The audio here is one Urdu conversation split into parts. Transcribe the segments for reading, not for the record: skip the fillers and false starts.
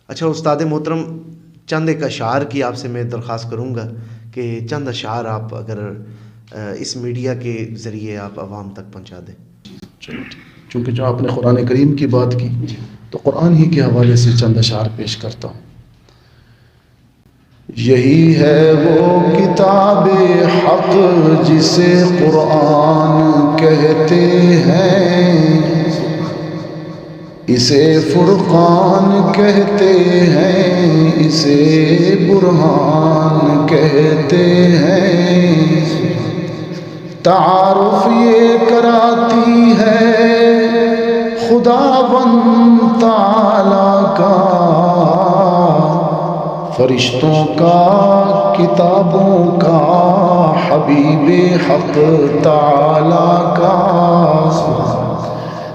اچھا استاد محترم، چند ایک اشعار کی آپ سے میں درخواست کروں گا کہ چند اشعار آپ اگر اس میڈیا کے ذریعے آپ عوام تک پہنچا دیں. چلو چونکہ جو آپ نے قرآن کریم کی بات کی تو قرآن ہی کے حوالے سے چند اشعار پیش کرتا ہوں. یہی ہے وہ کتاب حق جسے قرآن کہتے ہیں، اسے فرقان کہتے ہیں، اسے برہان کہتے ہیں. تعارف یہ کراتی ہے خداوند تعالی کا، فرشتوں کا، کتابوں کا، حبیب حق تعالی کا.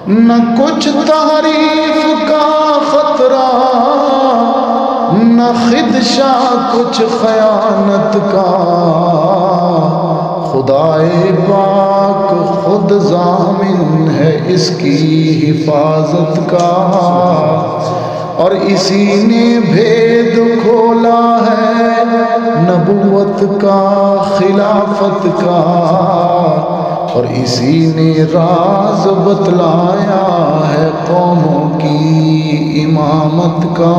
نہ کچھ تعریف کا خطرہ، نہ خدشہ کچھ خیانت کا، خدائے پاک خود ضامن ہے اس کی حفاظت کا. اور اسی نے بھید کھولا ہے نبوت کا، خلافت کا، اور اسی نے راز بتلایا ہے قوموں کی امامت کا.